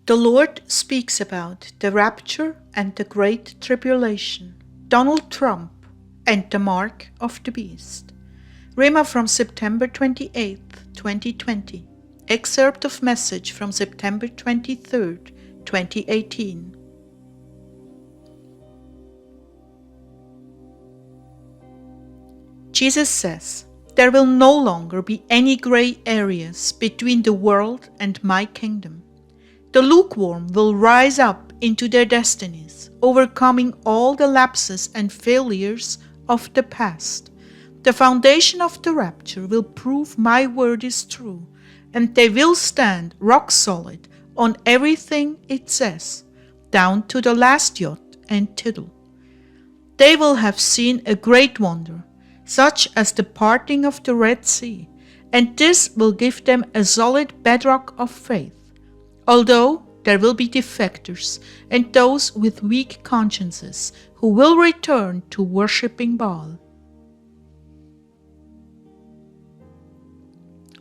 The Lord speaks about the rapture and the great tribulation, Donald Trump and the mark of the beast. Rhema from September 28th, 2020. Excerpt of Message from September 23rd, 2018. Jesus says, "There will no longer be any gray areas between the world and my kingdom. The lukewarm will rise up into their destinies, overcoming all the lapses and failures of the past. The foundation of the rapture will prove my word is true, and they will stand rock solid on everything it says, down to the last jot and tittle. They will have seen a great wonder, such as the parting of the Red Sea, and this will give them a solid bedrock of faith. Although there will be defectors and those with weak consciences who will return to worshipping Baal.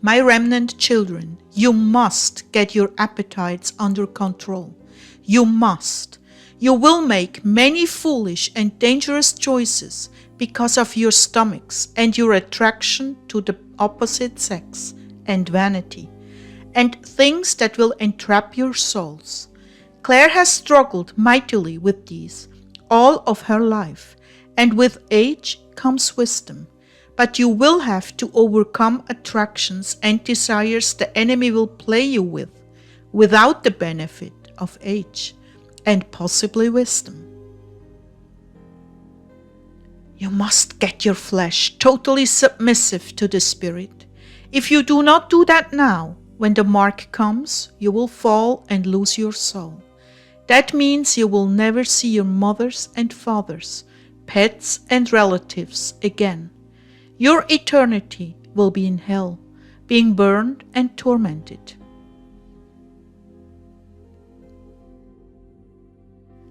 My remnant children, you must get your appetites under control. You must. You will make many foolish and dangerous choices because of your stomachs and your attraction to the opposite sex and vanity, and things that will entrap your souls. Clare has struggled mightily with these all of her life, and with age comes wisdom. But you will have to overcome attractions and desires the enemy will play you with, without the benefit of age and possibly wisdom. You must get your flesh totally submissive to the Spirit. If you do not do that now, when the mark comes, you will fall and lose your soul. That means you will never see your mothers and fathers, pets and relatives again. Your eternity will be in hell, being burned and tormented.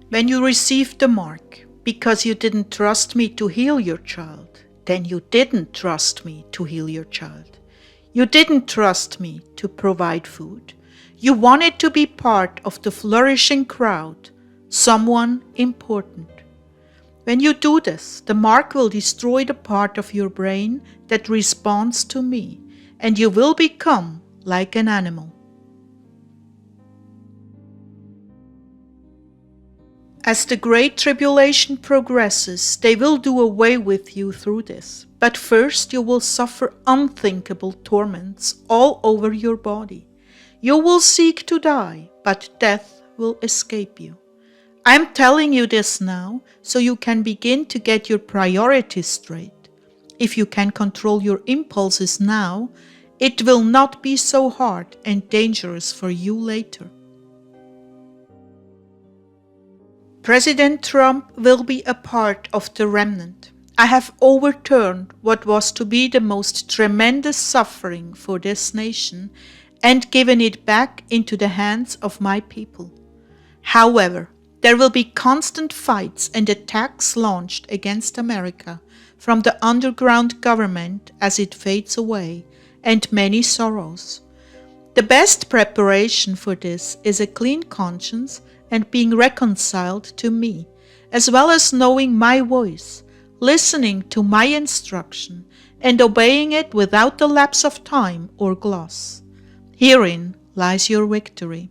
When you received the mark, because you didn't trust me to heal your child, then you didn't trust me to heal your child. You didn't trust me to provide food. You wanted to be part of the flourishing crowd, someone important. When you do this, the mark will destroy the part of your brain that responds to me, and you will become like an animal. As the great tribulation progresses, they will do away with you through this. But first you will suffer unthinkable torments all over your body. You will seek to die, but death will escape you. I am telling you this now, so you can begin to get your priorities straight. If you can control your impulses now, it will not be so hard and dangerous for you later. President Trump will be a part of the remnant. I have overturned what was to be the most tremendous suffering for this nation and given it back into the hands of my people. However, there will be constant fights and attacks launched against America from the underground government as it fades away, and many sorrows. The best preparation for this is a clean conscience and being reconciled to me, as well as knowing my voice, listening to my instruction, and obeying it without the lapse of time or gloss. Herein lies your victory.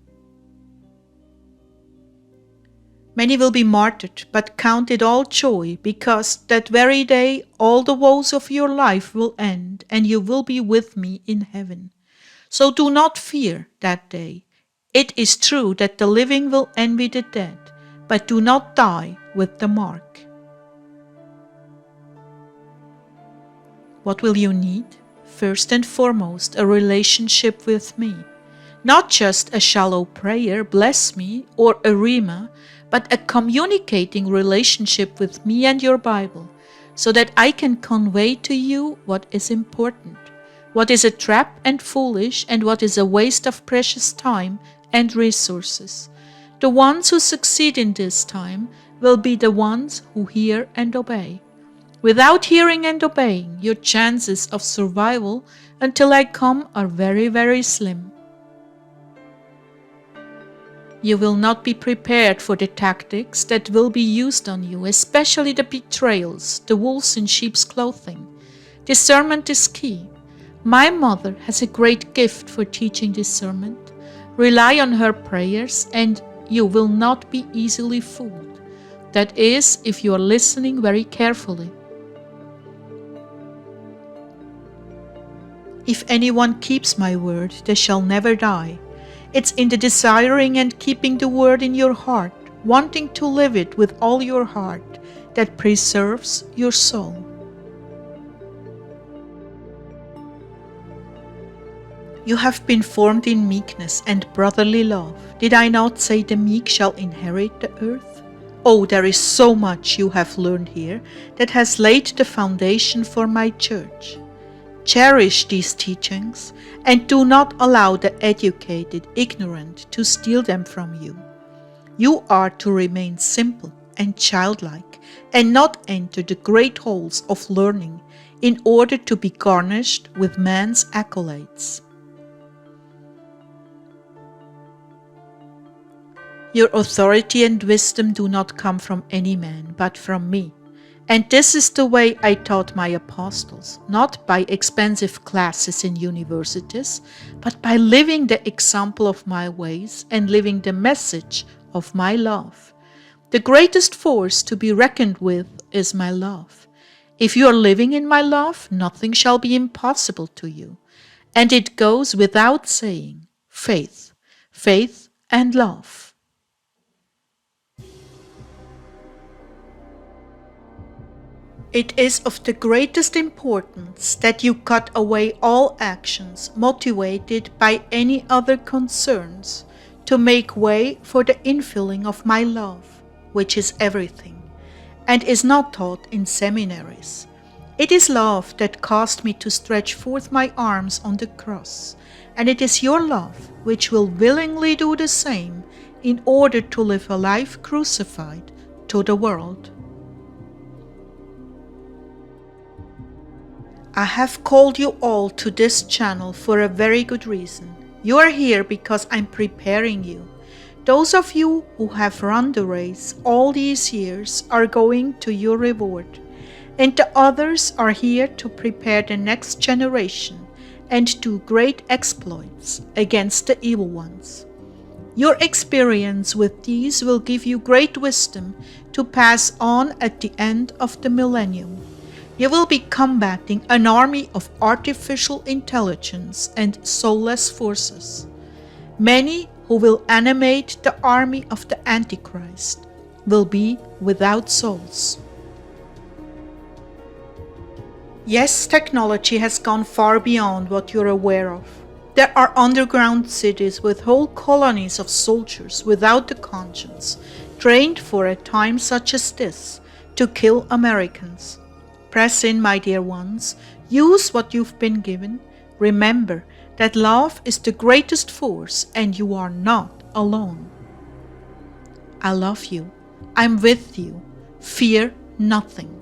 Many will be martyred, but count it all joy, because that very day all the woes of your life will end, and you will be with me in heaven. So do not fear that day. It is true that the living will envy the dead, but do not die with the mark. What will you need? First and foremost, a relationship with me. Not just a shallow prayer, bless me, or a rhema, but a communicating relationship with me and your Bible, so that I can convey to you what is important, what is a trap and foolish, and what is a waste of precious time and resources. The ones who succeed in this time will be the ones who hear and obey. Without hearing and obeying, your chances of survival until I come are very, very slim. You will not be prepared for the tactics that will be used on you, especially the betrayals, the wolves in sheep's clothing. Discernment is key. My mother has a great gift for teaching discernment. Rely on her prayers and you will not be easily fooled. That is, if you are listening very carefully. If anyone keeps my word, they shall never die. It's in the desiring and keeping the word in your heart, wanting to live it with all your heart, that preserves your soul. You have been formed in meekness and brotherly love. Did I not say the meek shall inherit the earth? Oh, there is so much you have learned here that has laid the foundation for my church. Cherish these teachings and do not allow the educated, ignorant to steal them from you. You are to remain simple and childlike and not enter the great halls of learning in order to be garnished with man's accolades. Your authority and wisdom do not come from any man, but from me. And this is the way I taught my apostles, not by expensive classes in universities, but by living the example of my ways and living the message of my love. The greatest force to be reckoned with is my love. If you are living in my love, nothing shall be impossible to you. And it goes without saying, faith, faith and love. It is of the greatest importance that you cut away all actions motivated by any other concerns to make way for the infilling of my love, which is everything, and is not taught in seminaries. It is love that caused me to stretch forth my arms on the cross, and it is your love which will willingly do the same in order to live a life crucified to the world. I have called you all to this channel for a very good reason. You are here because I'm preparing you. Those of you who have run the race all these years are going to your reward, and the others are here to prepare the next generation and do great exploits against the evil ones. Your experience with these will give you great wisdom to pass on at the end of the millennium. You will be combating an army of artificial intelligence and soulless forces. Many who will animate the army of the Antichrist will be without souls. Yes, technology has gone far beyond what you're aware of. There are underground cities with whole colonies of soldiers without the conscience, trained for a time such as this, to kill Americans. Press in, my dear ones. Use what you've been given. Remember that love is the greatest force and you are not alone. I love you. I'm with you. Fear nothing.